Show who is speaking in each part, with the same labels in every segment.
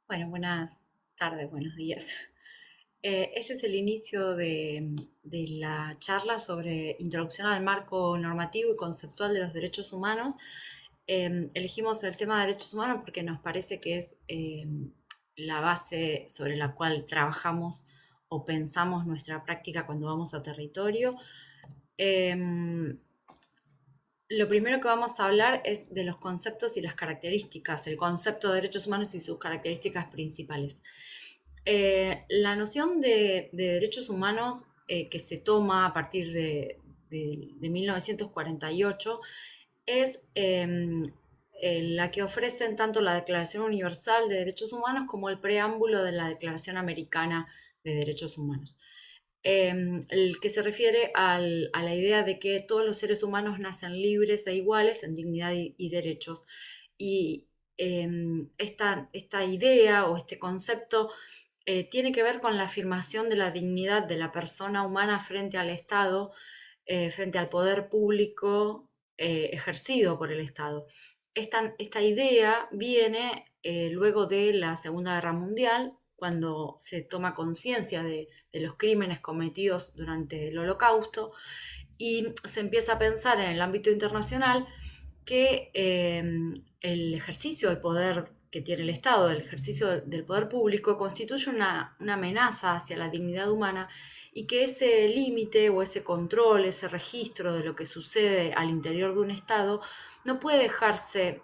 Speaker 1: Bueno, buenas tardes, buenos días. Este es el inicio de la charla sobre introducción al marco normativo y conceptual de los derechos humanos. Elegimos el tema de derechos humanos porque nos parece que es la base sobre la cual trabajamos o pensamos nuestra práctica cuando vamos a territorio. Em, lo primero que vamos a hablar es de los conceptos y las características, el concepto de derechos humanos y sus características principales. La noción de derechos humanos que se toma a partir de 1948 es la que ofrecen tanto la Declaración Universal de Derechos Humanos como el preámbulo de la Declaración Americana de Derechos Humanos. El que se refiere a la idea de que todos los seres humanos nacen libres e iguales en dignidad y derechos. Y esta idea o este concepto tiene que ver con la afirmación de la dignidad de la persona humana frente al Estado, frente al poder público ejercido por el Estado. Esta idea viene luego de la Segunda Guerra Mundial, cuando se toma conciencia de los crímenes cometidos durante el Holocausto y se empieza a pensar en el ámbito internacional que el ejercicio del poder que tiene el Estado, el ejercicio del poder público, constituye una amenaza hacia la dignidad humana y que ese límite o ese control, ese registro de lo que sucede al interior de un Estado no puede dejarse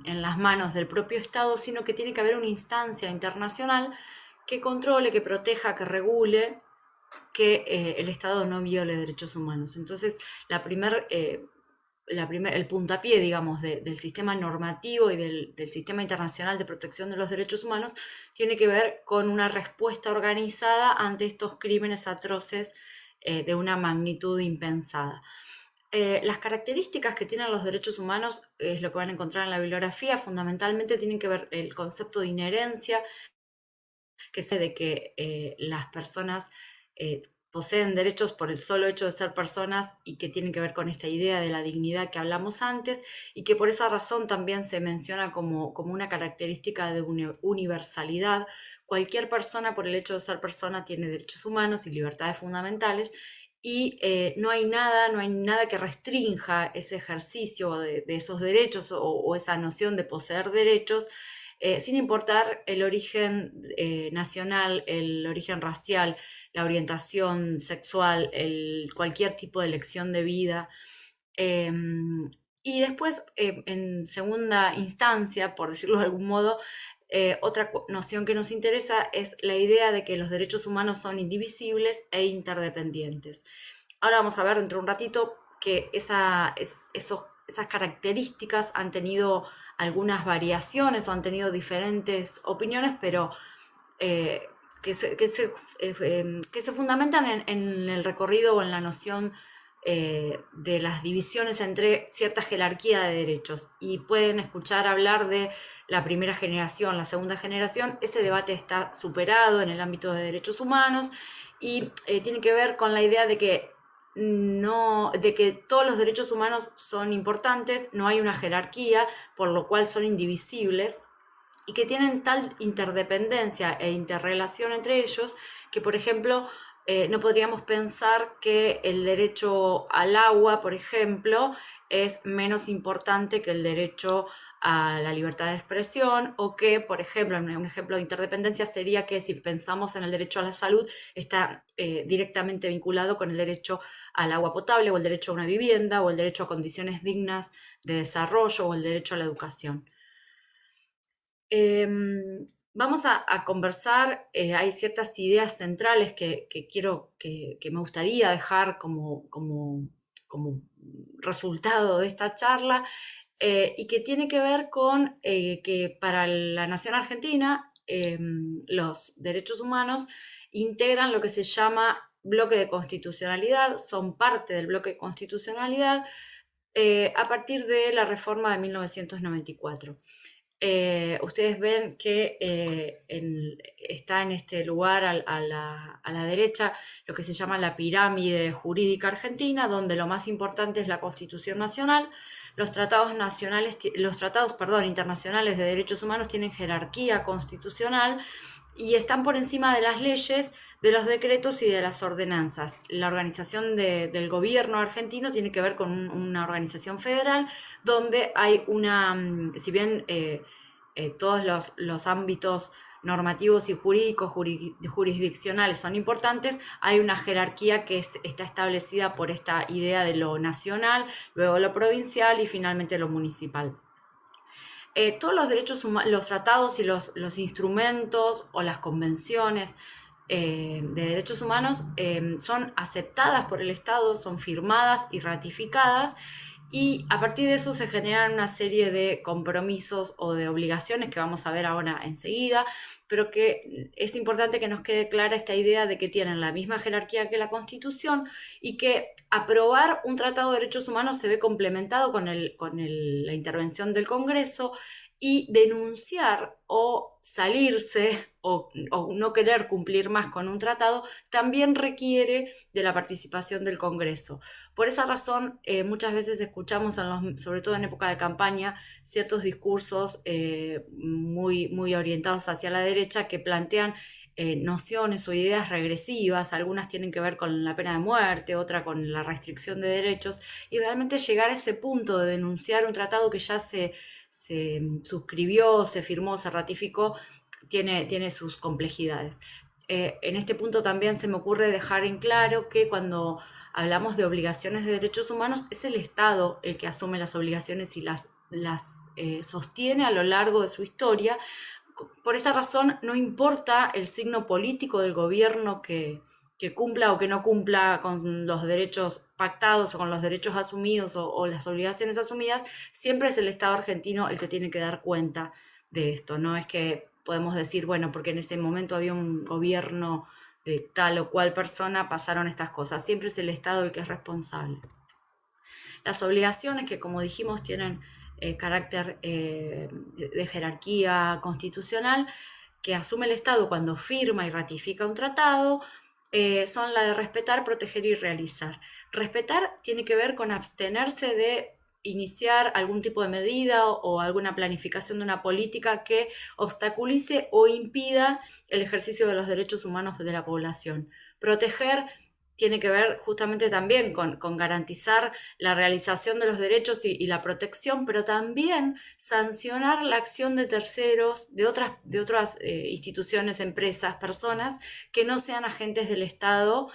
Speaker 1: en las manos del propio Estado, sino que tiene que haber una instancia internacional que controle, que proteja, que regule que el Estado no viole derechos humanos. Entonces, el puntapié, digamos, del sistema normativo y del sistema internacional de protección de los derechos humanos tiene que ver con una respuesta organizada ante estos crímenes atroces de una magnitud impensada. Las características que tienen los derechos humanos, es lo que van a encontrar en la bibliografía, fundamentalmente tienen que ver el concepto de inherencia, que sé de que las personas eh, poseen derechos por el solo hecho de ser personas y que tienen que ver con esta idea de la dignidad que hablamos antes y que por esa razón también se menciona como una característica de universalidad. Cualquier persona por el hecho de ser persona tiene derechos humanos y libertades fundamentales y no hay nada que restrinja ese ejercicio de esos derechos o esa noción de poseer derechos sin importar el origen nacional, el origen racial, la orientación sexual, cualquier tipo de elección de vida. Eh, y después, en segunda instancia, por decirlo de algún modo, otra noción que nos interesa es la idea de que los derechos humanos son indivisibles e interdependientes. Ahora vamos a ver dentro de un ratito que esas características han tenido algunas variaciones o han tenido diferentes opiniones, pero eh, que se fundamentan en el recorrido o en la noción de las divisiones entre cierta jerarquía de derechos y pueden escuchar hablar de la primera generación, la segunda generación. Ese debate está superado en el ámbito de derechos humanos y tiene que ver con la idea de que no, de que todos los derechos humanos son importantes, no hay una jerarquía, por lo cual son indivisibles y que tienen tal interdependencia e interrelación entre ellos que, por ejemplo, no podríamos pensar que el derecho al agua, por ejemplo, es menos importante que el derecho a la libertad de expresión o que, por ejemplo, un ejemplo de interdependencia sería que si pensamos en el derecho a la salud, está directamente vinculado con el derecho al agua potable o el derecho a una vivienda o el derecho a condiciones dignas de desarrollo o el derecho a la educación. Vamos a conversar, hay ciertas ideas centrales que quiero, que me gustaría dejar como resultado de esta charla y que tiene que ver con que para la nación argentina los derechos humanos integran lo que se llama bloque de constitucionalidad, son parte del bloque de constitucionalidad a partir de la reforma de 1994. ustedes ven que está en este lugar a la derecha lo que se llama la pirámide jurídica argentina, donde lo más importante es la Constitución Nacional. Los tratados nacionales, internacionales de derechos humanos tienen jerarquía constitucional y están por encima de las leyes, de los decretos y de las ordenanzas. La organización del gobierno argentino tiene que ver con una organización federal donde hay si bien todos los ámbitos normativos y jurídicos, jurisdiccionales son importantes, hay una jerarquía que está establecida por esta idea de lo nacional, luego lo provincial y finalmente lo municipal. Todos los derechos humanos, los tratados y los instrumentos o las convenciones de derechos humanos son aceptadas por el Estado, son firmadas y ratificadas, y a partir de eso se generan una serie de compromisos o de obligaciones que vamos a ver ahora enseguida, pero que es importante que nos quede clara esta idea de que tienen la misma jerarquía que la Constitución y que aprobar un tratado de derechos humanos se ve complementado con la intervención del Congreso, y denunciar o salirse o no querer cumplir más con un tratado también requiere de la participación del Congreso. Por esa razón, muchas veces escuchamos, sobre todo en época de campaña, ciertos discursos muy orientados hacia la derecha que plantean nociones o ideas regresivas. Algunas tienen que ver con la pena de muerte, otra con la restricción de derechos, y realmente llegar a ese punto de denunciar un tratado que ya se suscribió, se firmó, se ratificó, tiene sus complejidades. En este punto también se me ocurre dejar en claro que cuando hablamos de obligaciones de derechos humanos, es el Estado el que asume las obligaciones y las sostiene a lo largo de su historia. Por esa razón, no importa el signo político del gobierno que cumpla o que no cumpla con los derechos pactados o con los derechos asumidos o las obligaciones asumidas, siempre es el Estado argentino el que tiene que dar cuenta de esto. No es que podemos decir, bueno, porque en ese momento había un gobierno de tal o cual persona, pasaron estas cosas. Siempre es el Estado el que es responsable. Las obligaciones, que como dijimos tienen carácter de jerarquía constitucional, que asume el Estado cuando firma y ratifica un tratado, son la de respetar, proteger y realizar. Respetar tiene que ver con abstenerse de iniciar algún tipo de medida o alguna planificación de una política que obstaculice o impida el ejercicio de los derechos humanos de la población. Proteger tiene que ver justamente también con garantizar la realización de los derechos y la protección, pero también sancionar la acción de terceros, de otras instituciones, empresas, personas que no sean agentes del Estado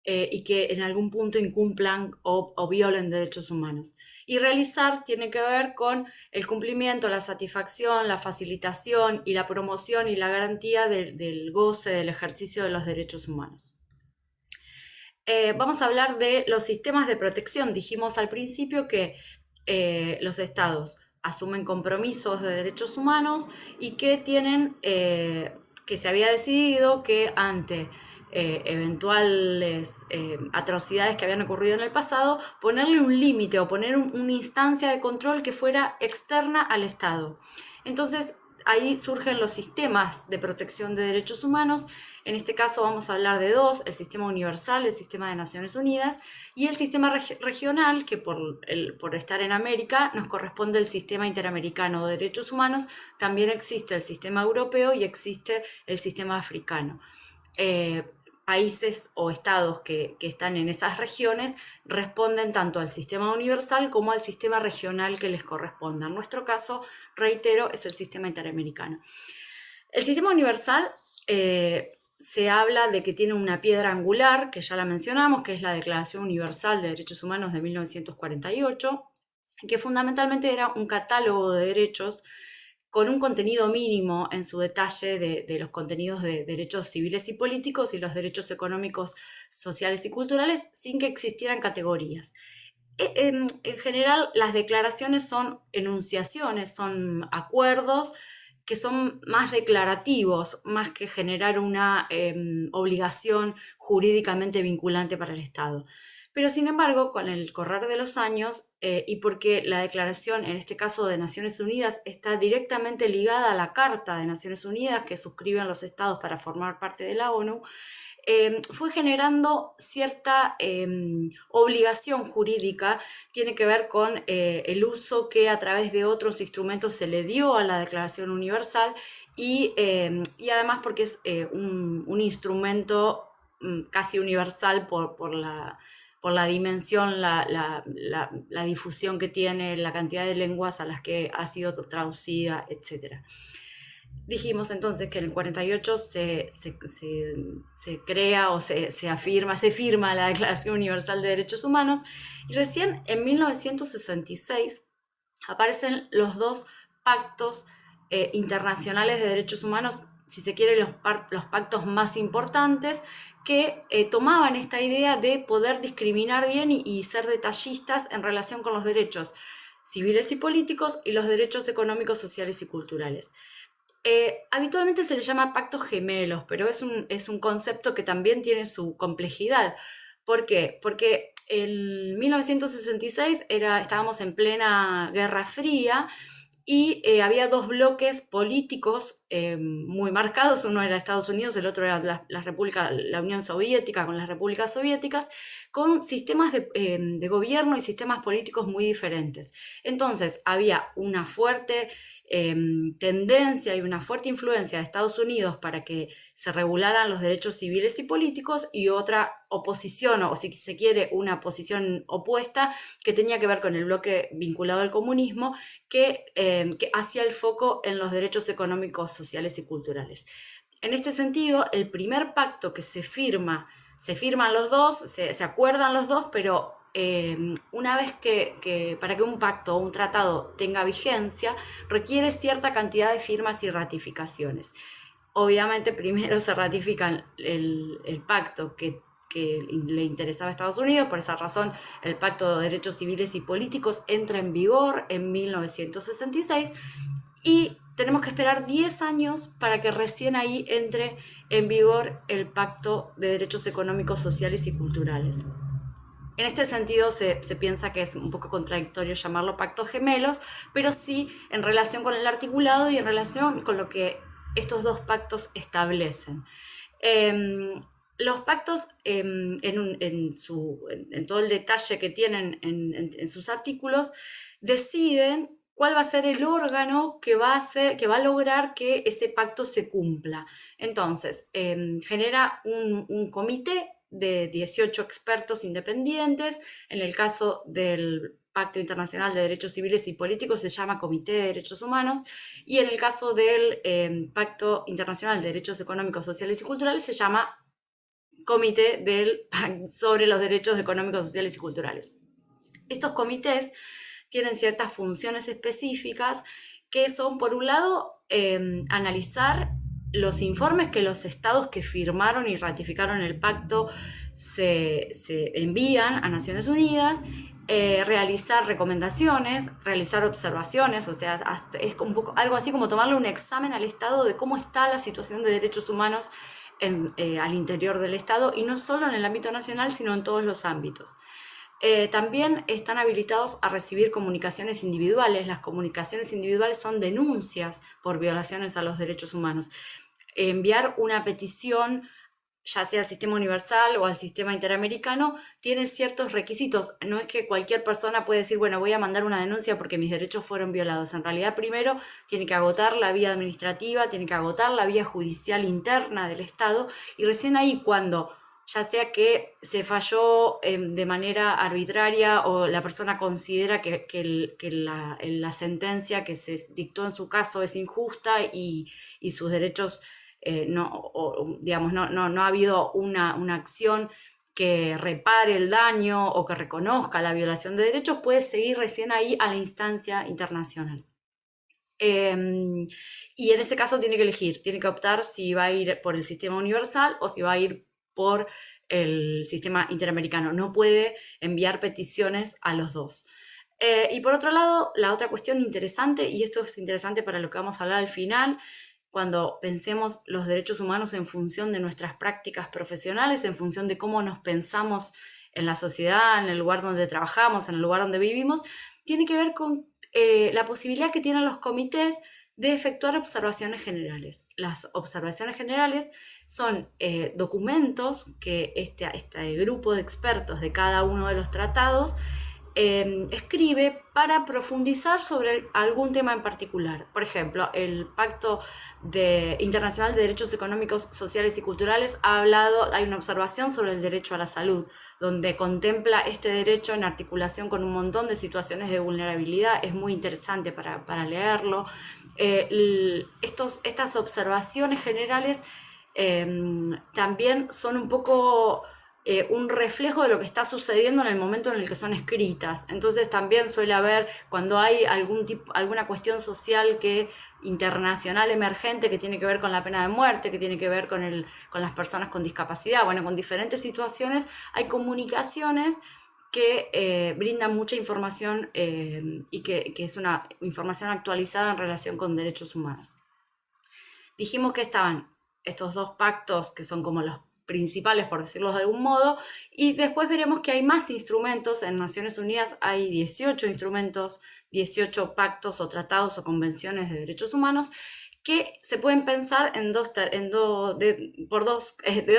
Speaker 1: y que en algún punto incumplan o violen derechos humanos. Y realizar tiene que ver con el cumplimiento, la satisfacción, la facilitación y la promoción y la garantía del goce, del ejercicio de los derechos humanos. Vamos a hablar de los sistemas de protección. Dijimos al principio que los estados asumen compromisos de derechos humanos y que que se había decidido que ante eventuales atrocidades que habían ocurrido en el pasado, ponerle un límite o poner una instancia de control que fuera externa al Estado. Entonces, ahí surgen los sistemas de protección de derechos humanos. En este caso vamos a hablar de dos: el sistema universal, el sistema de Naciones Unidas, y el sistema regional, que por estar en América nos corresponde el sistema interamericano de derechos humanos. También existe el sistema europeo y existe el sistema africano. Países o estados que están en esas regiones responden tanto al sistema universal como al sistema regional que les corresponda. En nuestro caso, reitero, es el sistema interamericano. El sistema universal se habla de que tiene una piedra angular, que ya la mencionamos, que es la Declaración Universal de Derechos Humanos de 1948, que fundamentalmente era un catálogo de derechos con un contenido mínimo en su detalle de los contenidos de derechos civiles y políticos y los derechos económicos, sociales y culturales, sin que existieran categorías. En general, las declaraciones son enunciaciones, son acuerdos que son más declarativos, más que generar una obligación jurídicamente vinculante para el Estado. Pero sin embargo, con el correr de los años, y porque la declaración, en este caso de Naciones Unidas, está directamente ligada a la Carta de Naciones Unidas que suscriben los estados para formar parte de la ONU, fue generando cierta obligación jurídica, tiene que ver con el uso que a través de otros instrumentos se le dio a la Declaración Universal y además porque es un instrumento casi universal por la dimensión, la difusión que tiene, la cantidad de lenguas a las que ha sido traducida, etc. Dijimos entonces que en el 48 se crea o se afirma, se firma la Declaración Universal de Derechos Humanos, y recién en 1966 aparecen los dos pactos internacionales de derechos humanos, si se quiere los pactos más importantes, que tomaban esta idea de poder discriminar bien y ser detallistas en relación con los derechos civiles y políticos y los derechos económicos, sociales y culturales. Habitualmente se le llama pactos gemelos, pero es un concepto que también tiene su complejidad. ¿Por qué? Porque en 1966 estábamos en plena Guerra Fría y había dos bloques políticos muy marcados. Uno era Estados Unidos, el otro era la Unión Soviética con las repúblicas soviéticas, con sistemas de gobierno y sistemas políticos muy diferentes. Entonces había una fuerte tendencia y una fuerte influencia de Estados Unidos para que se regularan los derechos civiles y políticos, y otra oposición, o si se quiere, una posición opuesta que tenía que ver con el bloque vinculado al comunismo, que hacía el foco en los derechos económicos, sociales y culturales. En este sentido, el primer pacto que se firman los dos, se acuerdan los dos, pero una vez para que un pacto o un tratado tenga vigencia, requiere cierta cantidad de firmas y ratificaciones. Obviamente primero se ratifica el pacto que le interesaba a Estados Unidos. Por esa razón el Pacto de Derechos Civiles y Políticos entra en vigor en 1966 y tenemos que esperar 10 años para que recién ahí entre en vigor el Pacto de Derechos Económicos, Sociales y Culturales. En este sentido se piensa que es un poco contradictorio llamarlo pactos gemelos, pero sí en relación con el articulado y en relación con lo que estos dos pactos establecen. Los pactos, en todo el detalle que tienen en sus artículos, deciden cuál va a ser el órgano que va a lograr que ese pacto se cumpla. Entonces, genera un comité de 18 expertos independientes. En el caso del Pacto Internacional de Derechos Civiles y Políticos se llama Comité de Derechos Humanos, y en el caso del Pacto Internacional de Derechos Económicos, Sociales y Culturales se llama Comité sobre los Derechos Económicos, Sociales y Culturales. Estos comités tienen ciertas funciones específicas que son, por un lado, analizar los informes que los estados que firmaron y ratificaron el pacto se envían a Naciones Unidas, realizar recomendaciones, realizar observaciones, o sea, es un poco, algo así como tomarle un examen al Estado de cómo está la situación de derechos humanos al interior del Estado, y no solo en el ámbito nacional, sino en todos los ámbitos. También están habilitados a recibir comunicaciones individuales. Las comunicaciones individuales son denuncias por violaciones a los derechos humanos. Enviar una petición, ya sea al sistema universal o al sistema interamericano, tiene ciertos requisitos. No es que cualquier persona puede decir, bueno, voy a mandar una denuncia porque mis derechos fueron violados. En realidad, primero tiene que agotar la vía administrativa, tiene que agotar la vía judicial interna del Estado, y recién ahí, cuando ya sea que se falló de manera arbitraria o la persona considera que la sentencia que se dictó en su caso es injusta y sus derechos digamos, no ha habido una acción que repare el daño o que reconozca la violación de derechos, puede seguir recién ahí a la instancia internacional. Y en ese caso tiene que elegir, tiene que optar si va a ir por el sistema universal o si va a ir por el sistema interamericano. No puede enviar peticiones a los dos. Y por otro lado, la otra cuestión interesante, y esto es interesante para lo que vamos a hablar al final, cuando pensemos los derechos humanos en función de nuestras prácticas profesionales, en función de cómo nos pensamos en la sociedad, en el lugar donde trabajamos, en el lugar donde vivimos, tiene que ver con la posibilidad que tienen los comités de efectuar observaciones generales. Las observaciones generales son documentos que este grupo de expertos de cada uno de los tratados escribe para profundizar sobre algún tema en particular. Por ejemplo, el Pacto Internacional de Derechos Económicos, Sociales y Culturales hay una observación sobre el derecho a la salud, donde contempla este derecho en articulación con un montón de situaciones de vulnerabilidad. Es muy interesante para leerlo. Estas observaciones generales también son un poco un reflejo de lo que está sucediendo en el momento en el que son escritas. Entonces también suele haber, cuando hay alguna cuestión social internacional emergente que tiene que ver con la pena de muerte, que tiene que ver con las personas con discapacidad, bueno, con diferentes situaciones, hay comunicaciones que brindan mucha información y que es una información actualizada en relación con derechos humanos. Dijimos que estaban estos dos pactos que son como los principales, por decirlo de algún modo, y después veremos que hay más instrumentos. En Naciones Unidas hay 18 instrumentos, 18 pactos o tratados o convenciones de derechos humanos que se pueden pensar de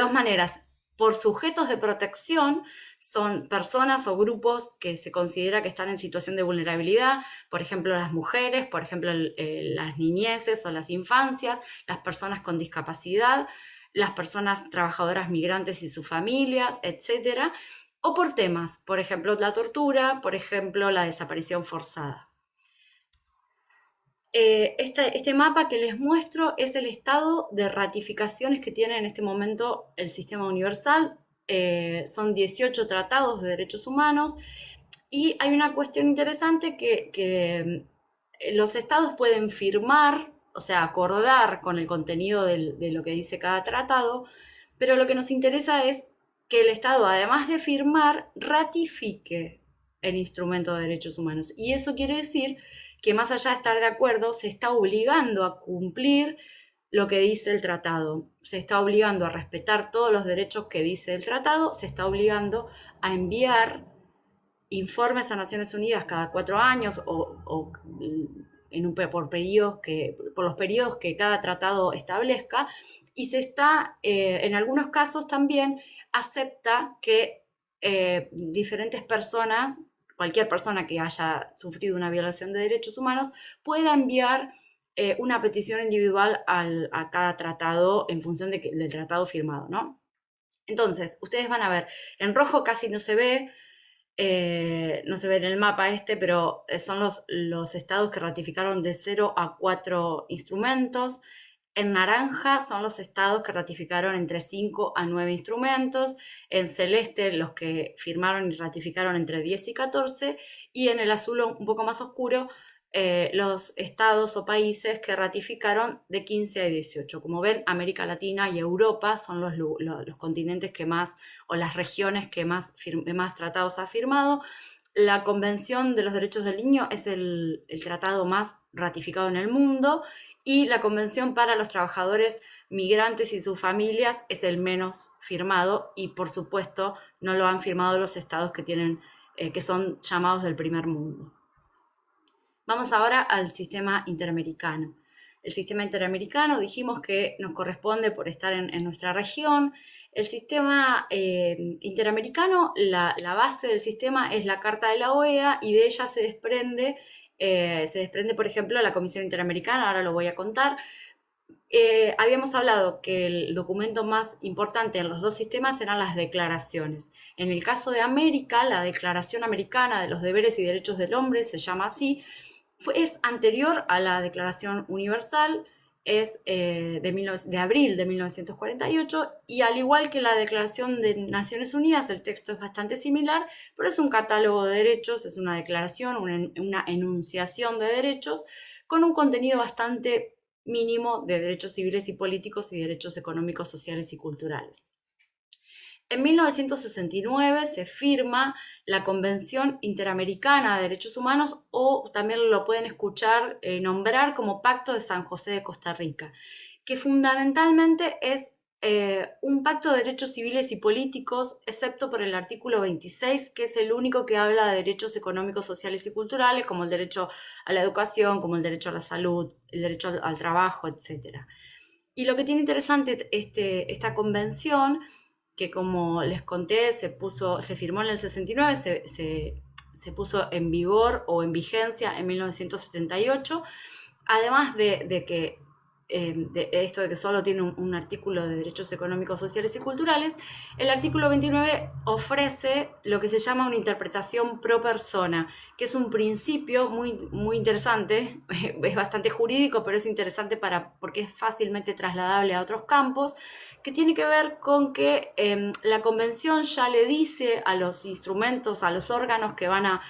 Speaker 1: dos maneras. Por sujetos de protección, son personas o grupos que se considera que están en situación de vulnerabilidad, por ejemplo las mujeres, por ejemplo las niñeces o las infancias, las personas con discapacidad, las personas trabajadoras migrantes y sus familias, etc. O por temas, por ejemplo la tortura, por ejemplo la desaparición forzada. Este mapa que les muestro es el estado de ratificaciones que tiene en este momento el sistema universal. Son 18 tratados de derechos humanos y hay una cuestión interesante que los estados pueden firmar, o sea, acordar con el contenido de lo que dice cada tratado, pero lo que nos interesa es que el estado, además de firmar, ratifique el instrumento de derechos humanos. Y eso quiere decir que más allá de estar de acuerdo, se está obligando a cumplir lo que dice el tratado, se está obligando a respetar todos los derechos que dice el tratado, se está obligando a enviar informes a Naciones Unidas cada 4 años o por los periodos que cada tratado establezca, y se está, en algunos casos también, acepta que diferentes personas, cualquier persona que haya sufrido una violación de derechos humanos, pueda enviar una petición individual a cada tratado en función del tratado firmado, ¿no? Entonces, ustedes van a ver, en rojo casi no se ve en el mapa pero son los estados que ratificaron de 0 a 4 instrumentos. En naranja son los estados que ratificaron entre 5 a 9 instrumentos, en celeste los que firmaron y ratificaron entre 10 y 14, y en el azul un poco más oscuro los estados o países que ratificaron de 15 a 18. Como ven, América Latina y Europa son los continentes que más, o las regiones que más tratados ha firmado. La Convención de los Derechos del Niño es el tratado más ratificado en el mundo, y la Convención para los Trabajadores Migrantes y sus Familias es el menos firmado, y por supuesto no lo han firmado los estados que son llamados del primer mundo. Vamos ahora al sistema interamericano. El sistema interamericano dijimos que nos corresponde por estar en nuestra región. El sistema interamericano, la base del sistema es la Carta de la OEA, y de ella se desprende, por ejemplo, la Comisión Interamericana. Ahora lo voy a contar. Habíamos hablado que el documento más importante en los dos sistemas eran las declaraciones. En el caso de América, la Declaración Americana de los Deberes y Derechos del Hombre, se llama así, es anterior a la Declaración Universal, es de abril de 1948, y al igual que la Declaración de Naciones Unidas, el texto es bastante similar, pero es un catálogo de derechos, es una declaración, una enunciación de derechos con un contenido bastante mínimo de derechos civiles y políticos y derechos económicos, sociales y culturales. En 1969 se firma la Convención Interamericana de Derechos Humanos, o también lo pueden nombrar como Pacto de San José de Costa Rica, que fundamentalmente es un pacto de derechos civiles y políticos, excepto por el artículo 26, que es el único que habla de derechos económicos, sociales y culturales, como el derecho a la educación, como el derecho a la salud, el derecho al trabajo, etc. Y lo que tiene interesante esta convención, que como les conté, se firmó en el 69, se puso en vigor o en vigencia en 1978, además de que de esto de que solo tiene un artículo de derechos económicos, sociales y culturales, el artículo 29 ofrece lo que se llama una interpretación pro persona, que es un principio muy interesante, es bastante jurídico, pero es interesante porque es fácilmente trasladable a otros campos, que tiene que ver con que la convención ya le dice a los instrumentos, a los órganos que van a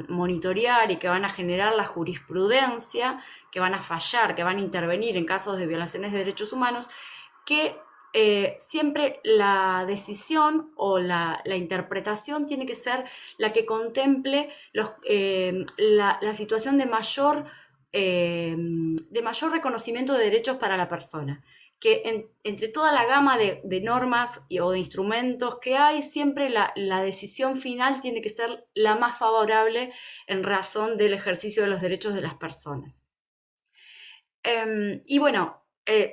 Speaker 1: monitorear y que van a generar la jurisprudencia, que van a fallar, que van a intervenir en casos de violaciones de derechos humanos, que siempre la decisión o la interpretación tiene que ser la que contemple la situación de mayor reconocimiento de derechos para la persona, que entre toda la gama de normas o de instrumentos que hay, siempre la decisión final tiene que ser la más favorable en razón del ejercicio de los derechos de las personas. Y bueno,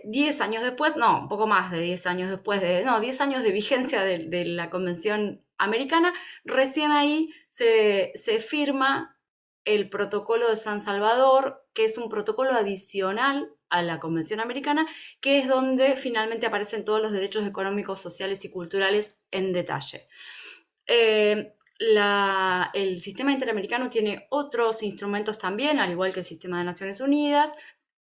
Speaker 1: 10 años después, no, un poco más de 10 años después, 10 años de vigencia de la Convención Americana, recién ahí se firma el Protocolo de San Salvador, que es un protocolo adicional a la Convención Americana, que es donde finalmente aparecen todos los derechos económicos, sociales y culturales en detalle. El sistema interamericano tiene otros instrumentos también, al igual que el sistema de Naciones Unidas,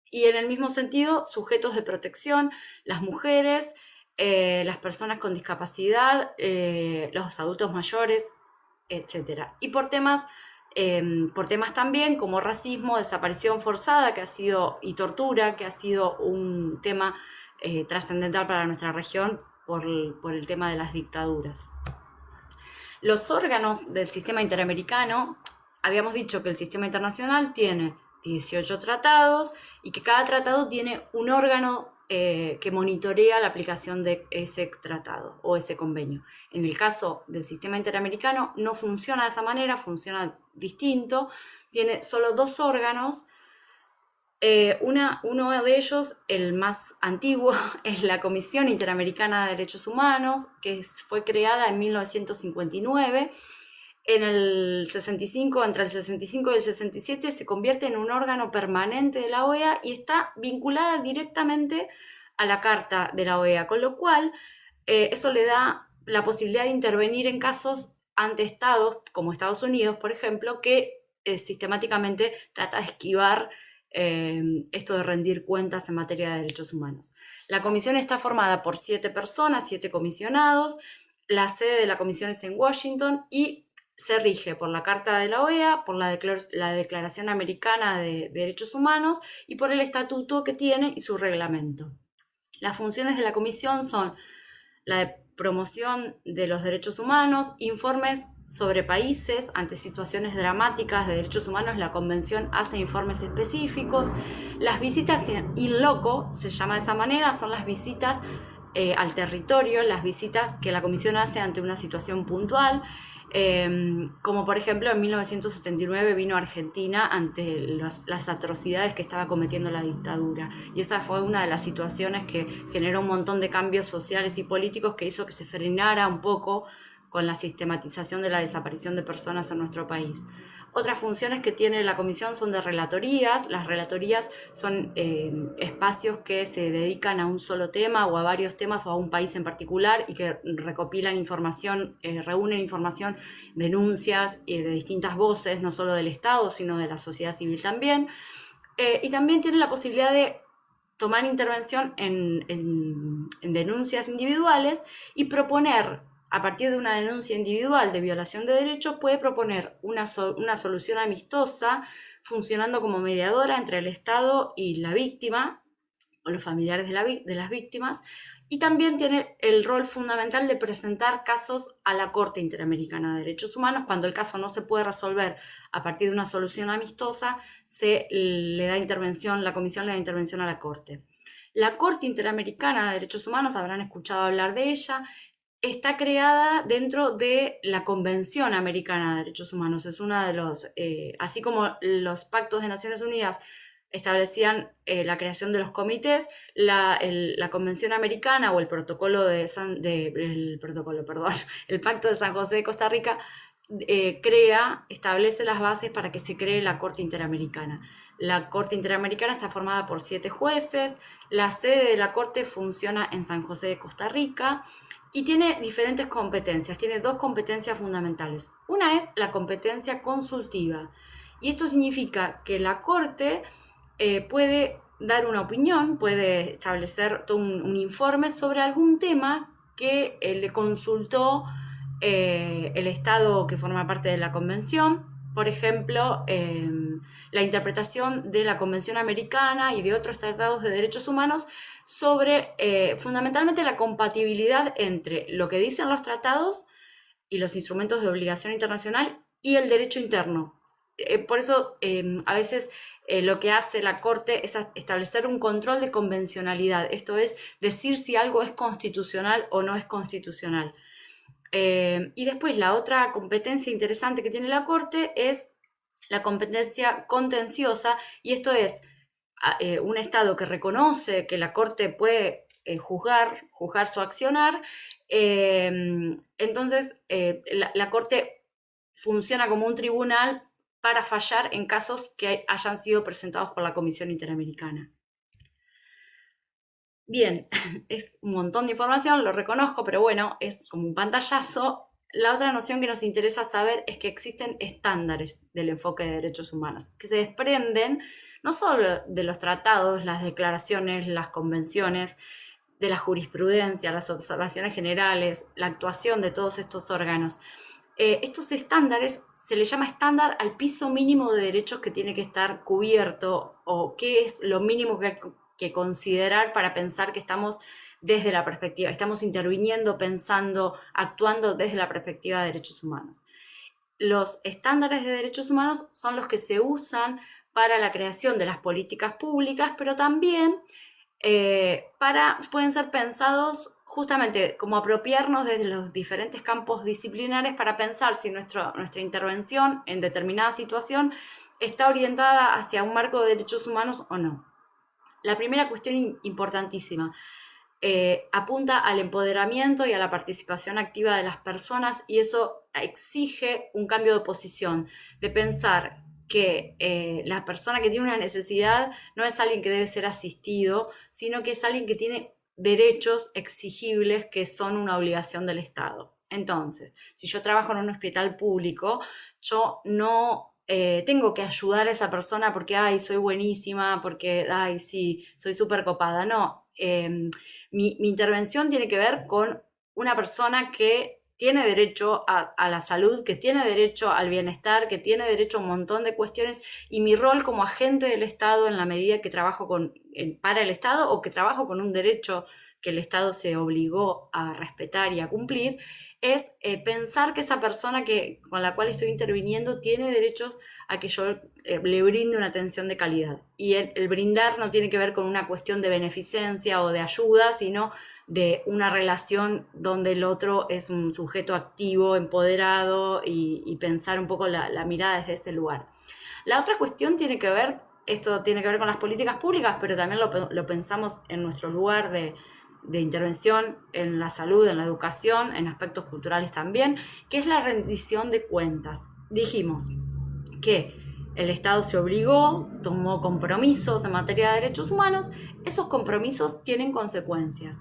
Speaker 1: y en el mismo sentido, sujetos de protección, las mujeres, las personas con discapacidad, los adultos mayores, etc. Y por temas también como racismo, desaparición forzada y tortura, que ha sido un tema trascendental para nuestra región por el tema de las dictaduras. Los órganos del sistema interamericano, habíamos dicho que el sistema internacional tiene 18 tratados y que cada tratado tiene un órgano que monitorea la aplicación de ese tratado o ese convenio. En el caso del sistema interamericano no funciona de esa manera, funciona distinto, tiene solo 2 órganos. Uno de ellos, el más antiguo, es la Comisión Interamericana de Derechos Humanos, que fue creada en 1959. En el 65, entre el 65 y el 67, se convierte en un órgano permanente de la OEA y está vinculada directamente a la Carta de la OEA, con lo cual eso le da la posibilidad de intervenir en casos ante estados, como Estados Unidos, por ejemplo, que sistemáticamente trata de esquivar esto de rendir cuentas en materia de derechos humanos. La comisión está formada por 7 personas, 7 comisionados. La sede de la comisión es en Washington y se rige por la Carta de la OEA, por la Declaración Americana de Derechos Humanos y por el estatuto que tiene y su reglamento. Las funciones de la comisión son la de promoción de los derechos humanos, informes sobre países ante situaciones dramáticas de derechos humanos. La convención hace informes específicos. Las visitas in loco, se llama de esa manera, son las visitas al territorio, las visitas que la comisión hace ante una situación puntual. Como por ejemplo en 1979 vino a Argentina ante las atrocidades que estaba cometiendo la dictadura, y esa fue una de las situaciones que generó un montón de cambios sociales y políticos que hizo que se frenara un poco con la sistematización de la desaparición de personas en nuestro país. Otras funciones que tiene la comisión son de relatorías. Las relatorías son espacios que se dedican a un solo tema o a varios temas o a un país en particular y que recopilan información, reúnen información, denuncias de distintas voces, no solo del Estado, sino de la sociedad civil también. Y también tiene la posibilidad de tomar intervención en denuncias individuales y proponer, a partir de una denuncia individual de violación de derechos, puede proponer una solución amistosa, funcionando como mediadora entre el Estado y la víctima o los familiares de las víctimas, y también tiene el rol fundamental de presentar casos a la Corte Interamericana de Derechos Humanos. Cuando el caso no se puede resolver a partir de una solución amistosa, la comisión le da intervención a la Corte. La Corte Interamericana de Derechos Humanos, habrán escuchado hablar de ella, está creada dentro de la Convención Americana de Derechos Humanos. Es una de los, así como los pactos de Naciones Unidas establecían la creación de los comités, la Convención Americana o el protocolo el protocolo, perdón, el Pacto de San José de Costa Rica establece las bases para que se cree la Corte Interamericana. La Corte Interamericana está formada por 7 jueces, la sede de la Corte funciona en San José de Costa Rica y tiene diferentes competencias, tiene 2 competencias fundamentales. Una es la competencia consultiva, y esto significa que la Corte puede dar una opinión, puede establecer todo un informe sobre algún tema que le consultó el Estado que forma parte de la Convención. Por ejemplo, la interpretación de la Convención Americana y de otros tratados de derechos humanos sobre fundamentalmente la compatibilidad entre lo que dicen los tratados y los instrumentos de obligación internacional y el derecho interno. Por eso a veces lo que hace la Corte es establecer un control de convencionalidad, esto es decir si algo es constitucional o no es constitucional. Y después la otra competencia interesante que tiene la Corte es la competencia contenciosa, y esto es un Estado que reconoce que la Corte puede juzgar su accionar. Entonces la Corte funciona como un tribunal para fallar en casos que hayan sido presentados por la Comisión Interamericana. Bien, es un montón de información, lo reconozco, pero bueno, es como un pantallazo. La otra noción que nos interesa saber es que existen estándares del enfoque de derechos humanos, que se desprenden no solo de los tratados, las declaraciones, las convenciones, de la jurisprudencia, las observaciones generales, la actuación de todos estos órganos. Estos estándares se le llama estándar al piso mínimo de derechos que tiene que estar cubierto, o qué es lo mínimo que hay que considerar para pensar que estamos desde la perspectiva, estamos interviniendo, pensando, actuando desde la perspectiva de derechos humanos. Los estándares de derechos humanos son los que se usan para la creación de las políticas públicas, pero también pueden ser pensados justamente como apropiarnos desde los diferentes campos disciplinares para pensar si nuestra intervención en determinada situación está orientada hacia un marco de derechos humanos o no. La primera cuestión importantísima, apunta al empoderamiento y a la participación activa de las personas, y eso exige un cambio de posición, de pensar que la persona que tiene una necesidad no es alguien que debe ser asistido, sino que es alguien que tiene derechos exigibles que son una obligación del Estado. Entonces, si yo trabajo en un hospital público, yo no tengo que ayudar a esa persona porque, ay, soy buenísima, porque, ay, sí, soy súper copada. No, mi intervención tiene que ver con una persona que tiene derecho a la salud, que tiene derecho al bienestar, que tiene derecho a un montón de cuestiones, y mi rol como agente del Estado, en la medida que trabajo para el Estado o que trabajo con un derecho que el Estado se obligó a respetar y a cumplir, es pensar que esa persona con la cual estoy interviniendo tiene derechos a que yo le brinde una atención de calidad. Y el brindar no tiene que ver con una cuestión de beneficencia o de ayuda, sino de una relación donde el otro es un sujeto activo, empoderado, y pensar un poco la mirada desde ese lugar. La otra cuestión esto tiene que ver con las políticas públicas, pero también lo pensamos en nuestro lugar de intervención en la salud, en la educación, en aspectos culturales también, que es la rendición de cuentas. Dijimos que el Estado se obligó, tomó compromisos en materia de derechos humanos. Esos compromisos tienen consecuencias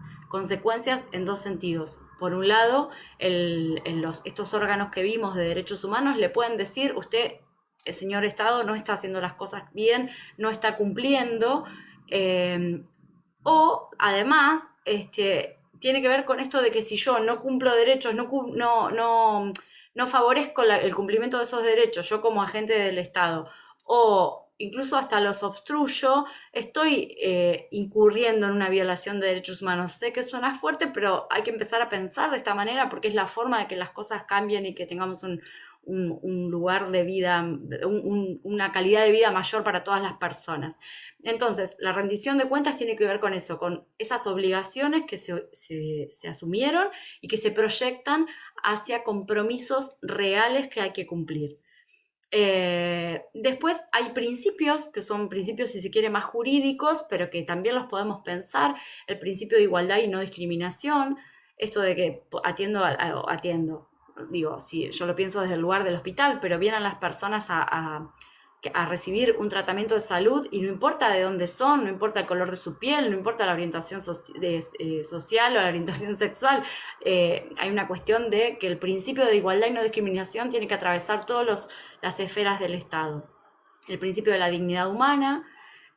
Speaker 1: en 2 sentidos. Por un lado, estos órganos que vimos de derechos humanos le pueden decir: usted, el señor Estado, no está haciendo las cosas bien, no está cumpliendo. O además, tiene que ver con esto de que si yo no cumplo derechos, no favorezco el cumplimiento de esos derechos, yo como agente del Estado, o incluso hasta los obstruyo, estoy incurriendo en una violación de derechos humanos. Sé que suena fuerte, pero hay que empezar a pensar de esta manera porque es la forma de que las cosas cambien y que tengamos un lugar de vida, una calidad de vida mayor para todas las personas. Entonces, la rendición de cuentas tiene que ver con eso, con esas obligaciones que se asumieron y que se proyectan hacia compromisos reales que hay que cumplir. Después hay principios, que son principios, si se quiere, más jurídicos, pero que también los podemos pensar. El principio de igualdad y no discriminación, esto de que atiendo, digo, si yo lo pienso desde el lugar del hospital, pero vienen las personas a recibir un tratamiento de salud y no importa de dónde son, no importa el color de su piel, no importa la orientación social o la orientación sexual, hay una cuestión de que el principio de igualdad y no discriminación tiene que atravesar todas las esferas del Estado. El principio de la dignidad humana,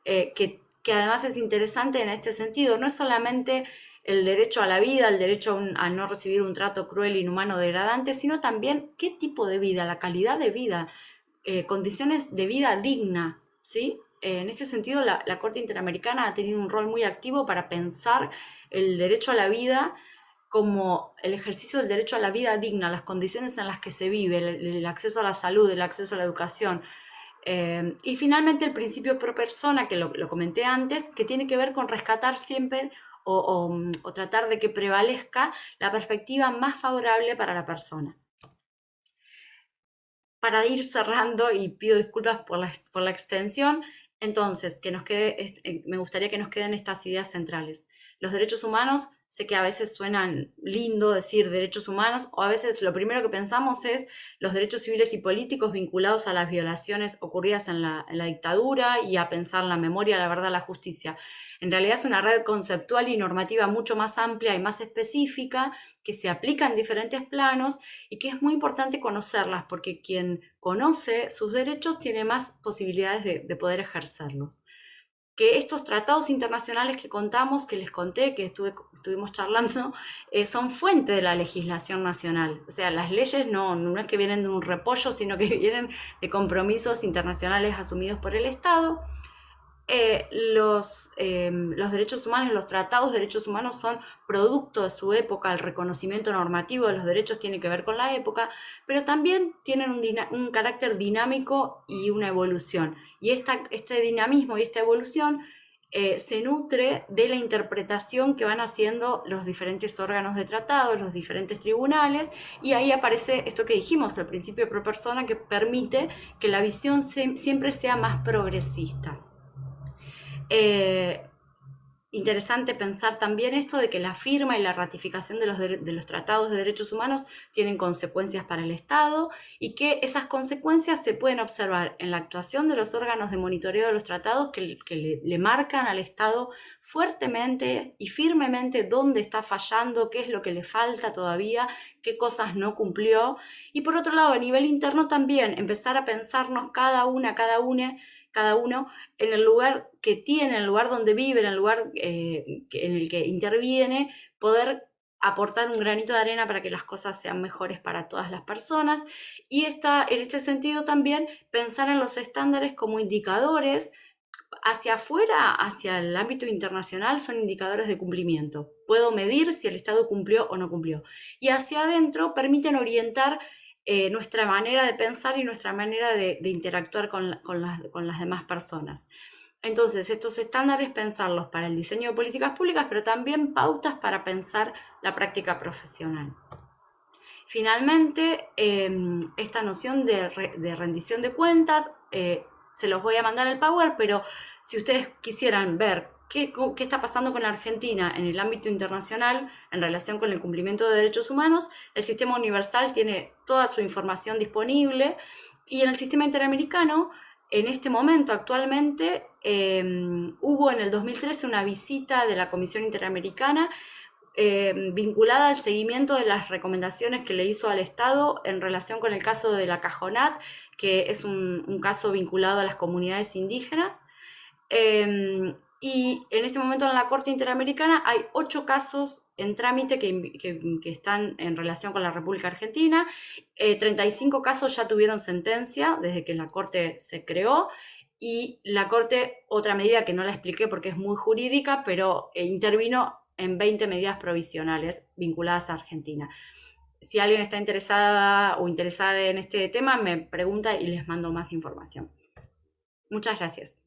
Speaker 1: que además es interesante en este sentido, no es solamente el derecho a la vida, el derecho a no recibir un trato cruel, inhumano, degradante, sino también qué tipo de vida, la calidad de vida, condiciones de vida digna, ¿sí? En ese sentido, la Corte Interamericana ha tenido un rol muy activo para pensar el derecho a la vida como el ejercicio del derecho a la vida digna, las condiciones en las que se vive, el acceso a la salud, el acceso a la educación. Y finalmente el principio pro persona, que lo comenté antes, que tiene que ver con rescatar siempre o tratar de que prevalezca la perspectiva más favorable para la persona. Para ir cerrando, y pido disculpas por la extensión, entonces, me gustaría que nos queden estas ideas centrales. Los derechos humanos, sé que a veces suenan lindo decir derechos humanos, o a veces lo primero que pensamos es los derechos civiles y políticos vinculados a las violaciones ocurridas en la dictadura y a pensar la memoria, la verdad, la justicia. En realidad es una red conceptual y normativa mucho más amplia y más específica que se aplica en diferentes planos y que es muy importante conocerlas porque quien conoce sus derechos tiene más posibilidades de poder ejercerlos. Que estos tratados internacionales que contamos, que les conté, que estuvimos charlando, son fuente de la legislación nacional. O sea, las leyes no es que vienen de un repollo, sino que vienen de compromisos internacionales asumidos por el Estado. Los derechos humanos, los tratados de derechos humanos son producto de su época, el reconocimiento normativo de los derechos tiene que ver con la época, pero también tienen un carácter dinámico y una evolución. Y este dinamismo y esta evolución se nutre de la interpretación que van haciendo los diferentes órganos de tratado, los diferentes tribunales, y ahí aparece esto que dijimos, el principio pro persona, que permite que la visión siempre sea más progresista. Eh, Interesante pensar también esto de que la firma y la ratificación de los tratados de derechos humanos tienen consecuencias para el Estado y que esas consecuencias se pueden observar en la actuación de los órganos de monitoreo de los tratados que le marcan al Estado fuertemente y firmemente dónde está fallando, qué es lo que le falta todavía, qué cosas no cumplió. Y por otro lado, a nivel interno también, empezar a pensarnos cada uno en el lugar que tiene, en el lugar donde vive, en el lugar en el que interviene, poder aportar un granito de arena para que las cosas sean mejores para todas las personas. Y en este sentido también pensar en los estándares como indicadores hacia afuera, hacia el ámbito internacional, son indicadores de cumplimiento. Puedo medir si el Estado cumplió o no cumplió. Y hacia adentro permiten orientar nuestra manera de pensar y nuestra manera de interactuar con las demás personas. Entonces, estos estándares, pensarlos para el diseño de políticas públicas, pero también pautas para pensar la práctica profesional. Finalmente, esta noción de rendición de cuentas, se los voy a mandar al Power, pero si ustedes quisieran ver qué está pasando con la Argentina en el ámbito internacional en relación con el cumplimiento de derechos humanos, el Sistema Universal tiene toda su información disponible y en el Sistema Interamericano, en este momento, actualmente, hubo en el 2013 una visita de la Comisión Interamericana vinculada al seguimiento de las recomendaciones que le hizo al Estado en relación con el caso de la Cajonat, que es un caso vinculado a las comunidades indígenas. Y en este momento en la Corte Interamericana hay 8 casos en trámite que están en relación con la República Argentina. 35 casos ya tuvieron sentencia desde que la Corte se creó. Y la Corte, otra medida que no la expliqué porque es muy jurídica, pero intervino en 20 medidas provisionales vinculadas a Argentina. Si alguien está interesada o interesada en este tema, me pregunta y les mando más información. Muchas gracias.